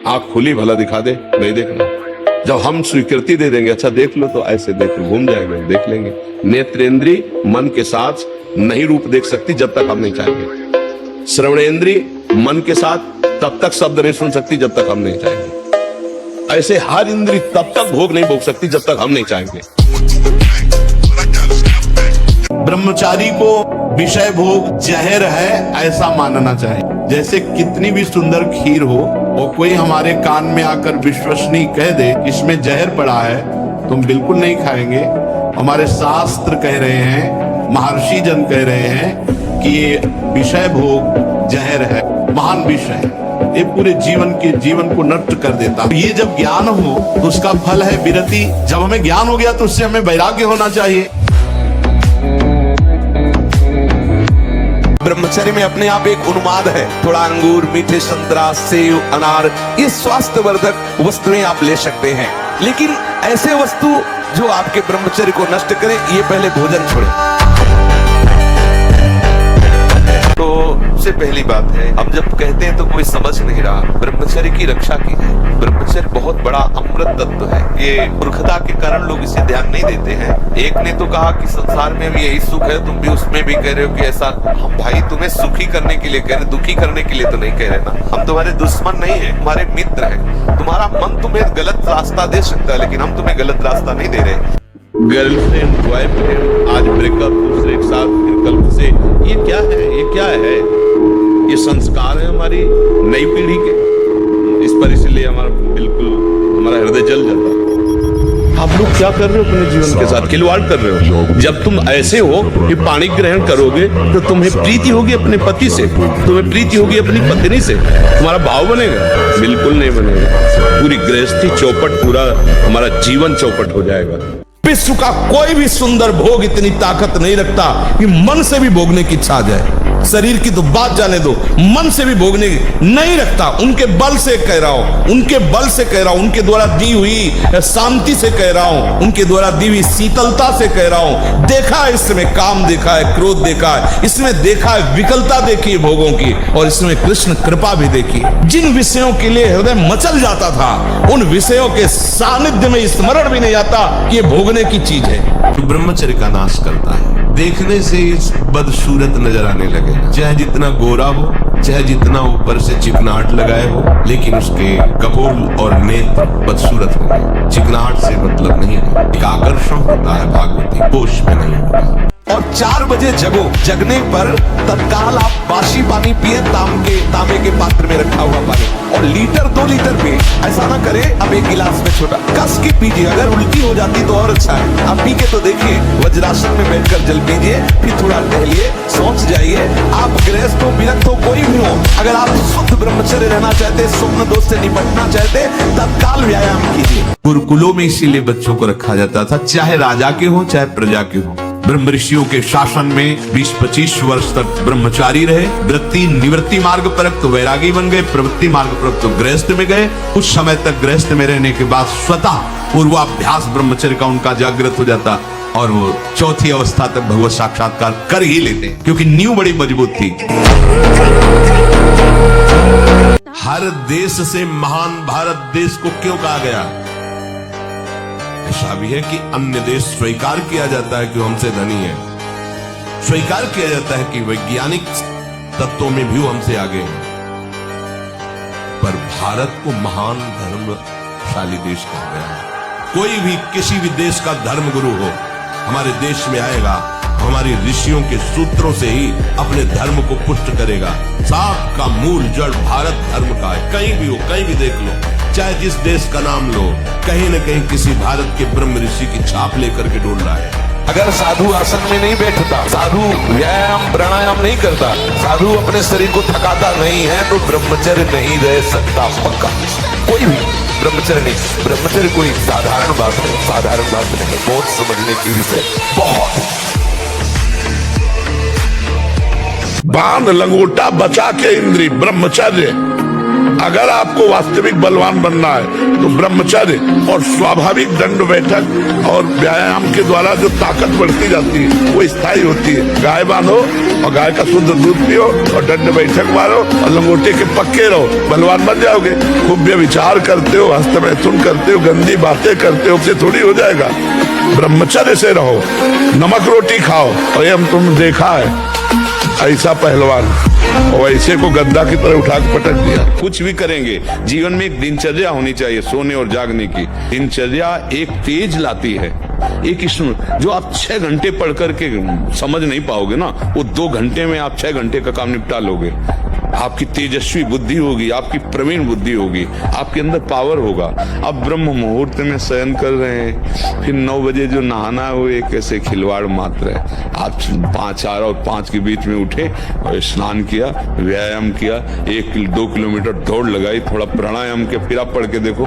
आंख खुली भला दिखा दे, नहीं देखना। जब हम स्वीकृति दे देंगे, अच्छा देख लो, तो ऐसे देख लो, घूम जाएंगे, देख लेंगे। नेत्रेंद्री मन के साथ नहीं रूप देख सकती जब तक हम नहीं चाहेंगे। श्रवणेंद्री मन के साथ तब तक शब्द नहीं सुन सकती जब तक हम नहीं चाहेंगे। ऐसे हर इंद्री तब तक भोग नहीं भोग सकती जब तक हम नहीं चाहेंगे। ब्रह्मचारी को विषय भोग जहर है ऐसा मानना चाहिए। जैसे कितनी भी सुंदर खीर हो और कोई हमारे कान में आकर विश्वसनीय कह दे इसमें जहर पड़ा है, तो हम बिल्कुल नहीं खाएंगे। हमारे शास्त्र कह रहे हैं, महर्षि जन कह रहे हैं कि ये विषय भोग जहर है, महान विषय है, ये पूरे जीवन को नष्ट कर देता है। ये जब ज्ञान हो तो उसका फल है विरति। जब हमें ज्ञान हो गया तो उससे हमें वैराग्य होना चाहिए। ब्रह्मचर्य में अपने आप एक उन्माद है। थोड़ा अंगूर, मीठे संतरा, सेव, अनार, ये स्वास्थ्यवर्धक वस्तुएं आप ले सकते हैं, लेकिन ऐसे वस्तु जो आपके ब्रह्मचर्य को नष्ट करे, ये पहले भोजन छोड़े। तो सबसे पहली बात है, अब जब कहते हैं तो कोई समझ नहीं रहा, ब्रह्मचर्य की रक्षा की है। ब्रह्मचर्य बहुत बड़ा अमृत तत्व है। ये मूर्खता के कारण लोग इसे ध्यान नहीं देते हैं। एक ने तो कहा कि संसार में भी यही सुख है, तुम भी उसमें भी कह रहे हो कि ऐसा। हम भाई तुम्हें सुखी करने के लिए कह रहे, दुखी करने के लिए तो नहीं कह रहे ना। हम तुम्हारे दुश्मन नहीं है, तुम्हारे मित्र हैं। तुम्हारा मन तुम्हें गलत रास्ता दे सकता है, लेकिन हम तुम्हें गलत रास्ता नहीं दे रहे। गर्लफ्रेंड, बॉयफ्रेंड, आज ब्रेकअप, दूसरे के साथ फिर कल से, ये क्या है? ये क्या है? ये संस्कार है हमारी नई पीढ़ी के। इस पर इसलिए हमारा हृदय जल जाता है। आप लोग क्या कर रहे हो अपने जीवन के साथ? खिलवाड़ कर रहे हो। जब तुम ऐसे हो कि पानी ग्रहण करोगे तो तुम्हें प्रीति होगी अपने पति से, तुम्हें प्रीति होगी अपनी पत्नी से, तुम्हारा भाव बनेगा? बिल्कुल नहीं बनेगा। पूरी गृहस्थी चौपट, पूरा हमारा जीवन चौपट हो जाएगा। विश्व का कोई भी सुंदर भोग इतनी ताकत नहीं रखता कि मन से भी भोगने की इच्छा आ जाए। शरीर की तो बात जाने दो, मन से भी भोगने नहीं रखता। उनके बल से कह रहा हूं, उनके बल से कह रहा हूं, उनके द्वारा दी हुई शांति से कह रहा हूं, उनके द्वारा दी हुई शीतलता से कह रहा हूं। देखा है इसमें काम, देखा है क्रोध, देखा है इसमें, देखा है विकलता देखी है भोगों की, और इसमें कृष्ण कृपा भी देखी। जिन विषयों के लिए हृदय मचल जाता था, उन विषयों के सानिध्य में स्मरण भी नहीं आता कि ये भोगने की चीज है। ब्रह्मचर्य का नाश करता है। देखने से बदसूरत नजर आने लगे, चाहे जितना गोरा हो, चाहे जितना ऊपर से चिकनाहट लगाए हो, लेकिन उसके कपोल और नेत्र बदसूरत होंगे। चिकनाहट से मतलब नहीं है, एक आकर्षण होता है भागवती, होश में नहीं होगा। और 4 बजे जगो, जगने पर तत्काल आप बासी पानी पिए, तांबे के पात्र में रखा हुआ पानी, और लीटर 2 लीटर पिए। ऐसा ना करे अब एक गिलास में छोटा, कस के पीजिए। अगर उल्टी हो जाती तो और अच्छा है। आप पी के तो देखिए, वज्रासन में बैठकर जल पीजिए, फिर थोड़ा टहलिए, सोच जाइए। आप गृहस्थ हो, विरक्त हो, कोई भी हो, अगर आप शुद्ध ब्रह्मचर्य रहना चाहते, स्वप्न दोष से निपटना चाहते, तत्काल व्यायाम कीजिए। गुरुकुलों में इसीलिए बच्चों को रखा जाता था, चाहे राजा के हो चाहे प्रजा के हो। ब्रह्म ऋषियों के शासन में 20-25 वर्ष तक ब्रह्मचारी रहे। वृत्ति निवृत्ति मार्ग पर तो वैरागी बन गए, प्रवृत्ति मार्ग पर तो गृहस्थ में गए। कुछ समय तक गृहस्थ में रहने के बाद स्वतः पूर्वाभ्यास ब्रह्मचर्य का उनका जागृत हो जाता, और वो चौथी अवस्था तक भगवत साक्षात्कार कर ही लेते, क्योंकि नींव बड़ी मजबूत थी। हर देश से महान भारत देश को क्यों कहा गया? ऐसा भी है कि अन्य देश स्वीकार किया जाता है कि हमसे धनी है, स्वीकार किया जाता है कि वैज्ञानिक तत्वों में भी हमसे आगे हैं, पर भारत को महान धर्मशाली देश कहा गया है। कोई भी किसी भी देश का धर्म गुरु हो, हमारे देश में आएगा, हमारे ऋषियों के सूत्रों से ही अपने धर्म को पुष्ट करेगा। साख का मूल जड़ भारत धर्म का है। कहीं भी हो, कहीं भी देख लो, चाहे जिस देश का नाम लो, कहीं न कहीं किसी भारत के ब्रह्म ऋषि की छाप लेकर के डोल रहा है। अगर साधु आसन में नहीं बैठता, साधु व्यायाम प्राणायाम नहीं करता, साधु अपने शरीर को थकाता नहीं है, तो ब्रह्मचर्य नहीं रह सकता पक्का। कोई भी ब्रह्मचर्य नहीं। ब्रह्मचर्य कोई साधारण बात नहीं, साधारण बात नहीं, बहुत समझने की विषय, बहुत। बांध लंगोटा बचा के इंद्री, ब्रह्मचर्य अगर आपको वास्तविक बलवान बनना है तो ब्रह्मचर्य और स्वाभाविक दंड बैठक और व्यायाम के द्वारा जो ताकत बढ़ती जाती है वो स्थायी होती है। गाय बांधो और गाय का शुद्ध दूध पियो और दंड बैठक मारो और लंगोटे के पक्के रहो, बलवान बन जाओगे। खूब विचार करते हो, हस्तमैथुन करते हो, गंदी बातें करते हो, उससे थोड़ी हो जाएगा। ब्रह्मचर्य से रहो, नमक रोटी खाओ। और ये हम तुम देखा है ऐसा पहलवान और ऐसे को गद्दा की तरह उठा के पटक दिया। कुछ भी करेंगे, जीवन में एक दिनचर्या होनी चाहिए सोने और जागने की। दिनचर्या एक तेज लाती है, एक जो आप 6 घंटे पढ़ करके समझ नहीं पाओगे ना, वो 2 घंटे में आप 6 घंटे का काम निपटा लोगे। आपकी तेजस्वी बुद्धि होगी, आपकी प्रवीण बुद्धि होगी, आपके अंदर पावर होगा। आप ब्रह्म मुहूर्त में शयन कर रहे हैं, फिर 9 बजे जो नहाना है वो एक ऐसे खिलवाड़ मात्र है। आप 4 और 5 के बीच में उठे और स्नान किया, व्यायाम किया, 1-2 किलोमीटर दौड़ लगाई, थोड़ा प्राणायाम किया, फिर आप पढ़ के देखो।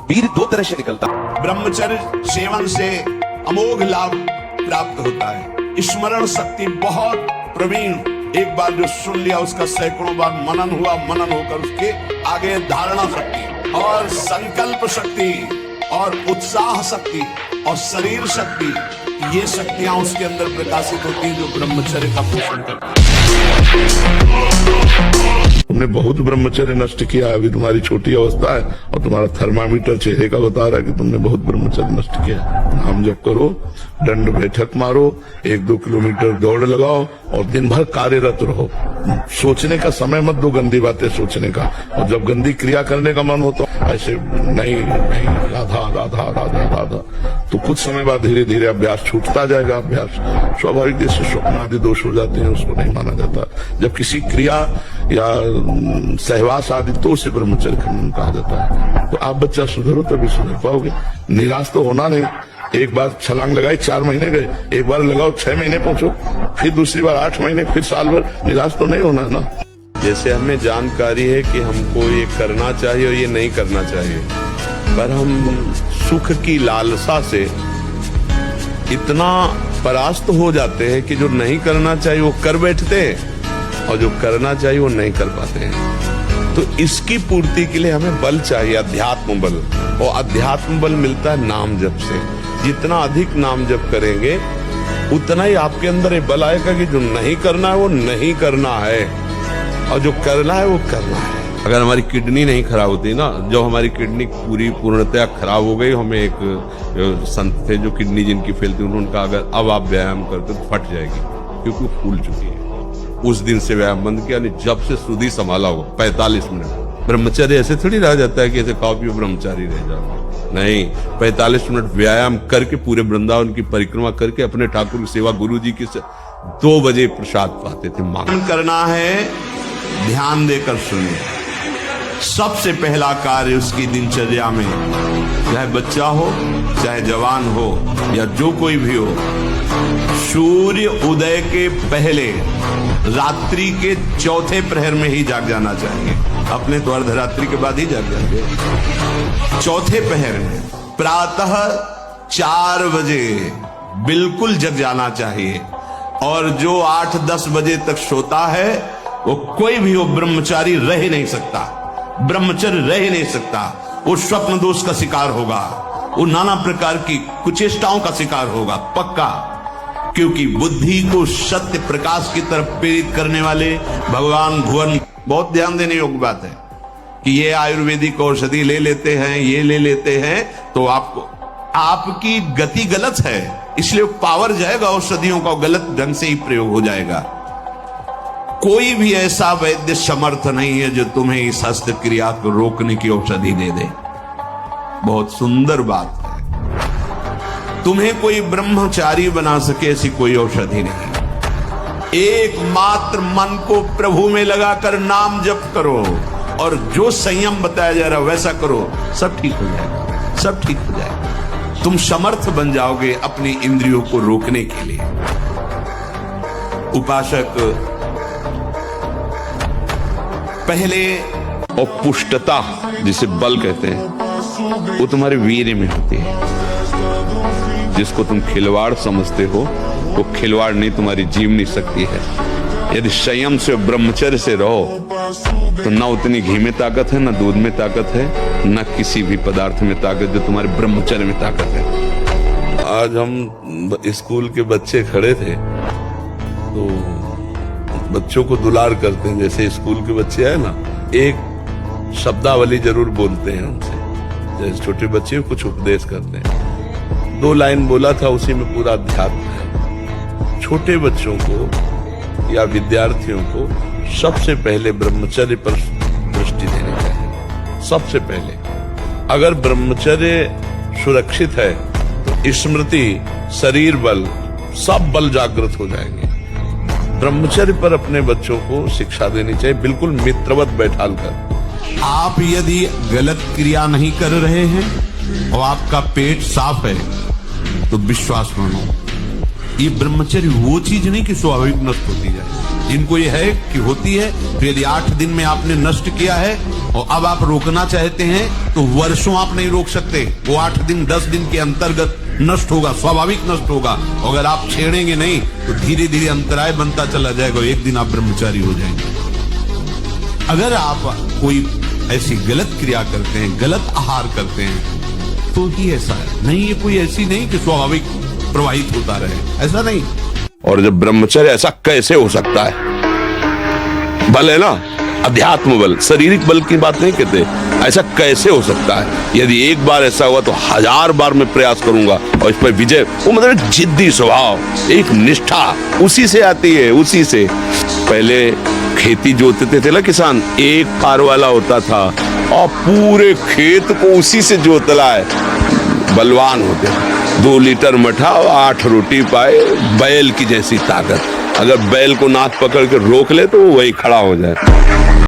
वीर 2 तरह से निकलता। ब्रह्मचर्य सेवन से अमोघ लाभ प्राप्त होता है। स्मरण शक्ति बहुत प्रवीण, एक बार जो सुन लिया उसका सैकड़ों बार मनन हुआ, मनन होकर उसके आगे धारणा शक्ति और संकल्प शक्ति और उत्साह शक्ति और शरीर शक्ति, ये शक्तियां उसके अंदर प्रकाशित होती हैं जो ब्रह्मचर्य का पोषण करती है। तुमने बहुत ब्रह्मचर्य नष्ट किया, अभी तुम्हारी छोटी अवस्था है और तुम्हारा थर्मामीटर चेहरे का बता रहा है कि तुमने बहुत ब्रह्मचर्य नष्ट किया। नाम जप करो, दंड बैठक मारो, 1-2 किलोमीटर दौड़ लगाओ और दिन भर कार्यरत रहो। सोचने का समय मत दो गंदी बातें सोचने का, और जब गंदी क्रिया करने का मन हो तो ऐसे नहीं राधा राधा राधा राधा, तो कुछ समय बाद धीरे धीरे अभ्यास छूटता जाएगा। अभ्यास स्वाभाविक जैसे स्वप्न आदि दोष हो जाते हैं, उसको नहीं माना जाता। जब किसी क्रिया या सहवास आदि तो उसे ब्रह्मचर्य खंडन कहा जाता है। तो आप बच्चा सुधरो तभी सुधर पाओगे, निराश तो होना नहीं। एक बार छलांग लगाई 4 महीने गए, एक बार लगाओ 6 महीने पहुंचो, फिर दूसरी बार 8 महीने, फिर साल भर, निराश तो नहीं होना ना। जैसे हमें जानकारी है कि हमको ये करना चाहिए और ये नहीं करना चाहिए, पर हम सुख की लालसा से इतना परास्त हो जाते हैं कि जो नहीं करना चाहिए वो कर बैठते हैं और जो करना चाहिए वो नहीं कर पाते हैं। तो इसकी पूर्ति के लिए हमें बल चाहिए, अध्यात्म बल, और अध्यात्म बल मिलता है नाम जप से। जितना अधिक नाम जप करेंगे उतना ही आपके अंदर ये बल आएगा कि जो नहीं करना है वो नहीं करना है और जो करना है वो करना है। अगर हमारी किडनी नहीं खराब होती ना, जब हमारी किडनी पूर्णतया खराब हो गई, हमें एक संत थे जो किडनी जिनकी फेल थी, उन्होंने कहा अगर अब आप व्यायाम करते तो फट जाएगी क्योंकि वो फूल चुकी है। उस दिन से व्यायाम बंद किया, नहीं जब से सुधी संभाला हो 45 मिनट। ब्रह्मचर्य ऐसे थोड़ी रह जाता है कि ऐसे खाओ पियो ब्रह्मचारी रह जाओ, नहीं। 45 मिनट व्यायाम करके पूरे वृंदावन की परिक्रमा करके अपने ठाकुर की सेवा गुरु जी की 2 बजे प्रसाद पाते थे। मांग करना है, ध्यान देकर सुनिए। सबसे पहला कार्य उसकी दिनचर्या में, चाहे बच्चा हो चाहे जवान हो या जो कोई भी हो, सूर्य उदय के पहले रात्रि के चौथे प्रहर में ही जाग जाना चाहिए। अपने तो अर्धरात्रि के बाद ही जाग जाएंगे। चौथे प्रहर में प्रातः 4 बजे बिल्कुल जग जाना चाहिए। और जो 8-10 बजे तक सोता है वो कोई भी हो ब्रह्मचारी रह ही नहीं सकता, ब्रह्मचर्य रह ही नहीं सकता। वो स्वप्न दोष का शिकार होगा, वो नाना प्रकार की कुचेष्टाओं का शिकार होगा पक्का। क्योंकि बुद्धि को सत्य प्रकाश की तरफ प्रेरित करने वाले भगवान भुवन, बहुत ध्यान देने योग्य बात है कि ये आयुर्वेदिक औषधि ले लेते हैं, ये ले लेते हैं तो आपकी गति गलत है, इसलिए पावर जाएगा औषधियों का, गलत ढंग से ही प्रयोग हो जाएगा। कोई भी ऐसा वैद्य समर्थ नहीं है जो तुम्हें इस हस्त क्रिया को रोकने की औषधि दे दे। बहुत सुंदर बात है, तुम्हें कोई ब्रह्मचारी बना सके ऐसी कोई औषधि नहीं। एकमात्र मन को प्रभु में लगाकर नाम जप करो और जो संयम बताया जा रहा है वैसा करो, सब ठीक हो जाएगा, सब ठीक हो जाएगा। तुम समर्थ बन जाओगे अपनी इंद्रियों को रोकने के लिए। उपासक पहले और पुष्टता जिसे बल कहते हैं वो तुम्हारे वीर्य में होती है। जिसको तुम खिलवाड़ समझते हो वो खिलवाड़ नहीं, तुम्हारी जीवनी शक्ति है। यदि संयम से ब्रह्मचर्य से रहो तो ना उतनी घी में ताकत है, ना दूध में ताकत है, ना किसी भी पदार्थ में ताकत जो तुम्हारे ब्रह्मचर्य में ताकत है। आज हम स्कूल के बच्चे खड़े थे तो बच्चों को दुलार करते हैं, जैसे स्कूल के बच्चे आए ना, एक शब्दावली जरूर बोलते हैं उनसे, जैसे छोटे बच्चे कुछ उपदेश करते हैं। 2 लाइन बोला था, उसी में पूरा अध्यात्म है। छोटे बच्चों को या विद्यार्थियों को सबसे पहले ब्रह्मचर्य पर दृष्टि देनी चाहिए। सबसे पहले अगर ब्रह्मचर्य सुरक्षित है तो स्मृति, शरीर बल, सब बल जागृत हो जाएंगे। ब्रह्मचर्य पर अपने बच्चों को शिक्षा देनी चाहिए, बिल्कुल मित्रवत बैठाल कर। आप यदि गलत क्रिया नहीं कर रहे हैं और आपका पेट साफ है तो विश्वास मानो, ये ब्रह्मचर्य वो चीज नहीं कि स्वाभाविक नष्ट होती जाए। जिनको ये है कि होती है, तो यदि 8 दिन में आपने नष्ट किया है और अब आप रोकना चाहते हैं तो वर्षों आप नहीं रोक सकते। वो 8 दिन 10 दिन के अंतर्गत नष्ट होगा, स्वाभाविक नष्ट होगा। अगर आप छेड़ेंगे नहीं तो धीरे धीरे अंतराय बनता चला जाएगा, एक दिन आप ब्रह्मचारी हो जाएंगे। अगर आप कोई ऐसी गलत क्रिया करते हैं, गलत आहार करते हैं, तो ही ऐसा है। नहीं, ये कोई ऐसी नहीं कि स्वाभाविक प्रवाहित होता रहे, ऐसा नहीं। और जब ब्रह्मचर्य, ऐसा कैसे हो सकता है? बल है ना, अध्यात्म बल, शारीरिक बल की बात नहीं कहते। ऐसा कैसे हो सकता है? यदि एक बार ऐसा हुआ तो 1000 बार मैं प्रयास करूंगा और इस पर विजय। वो मतलब जिद्दी स्वभाव, एक निष्ठा उसी से आती है, उसी से। पहले खेती जोतते थे ना किसान, एक पार वाला होता था और पूरे खेत को उसी से जोतला है, बलवान होते हैं। 2 लीटर मठा और 8 रोटी पाए, बैल की जैसी ताकत। अगर बैल को नाथ पकड़ के रोक ले तो वो वही खड़ा हो जाए।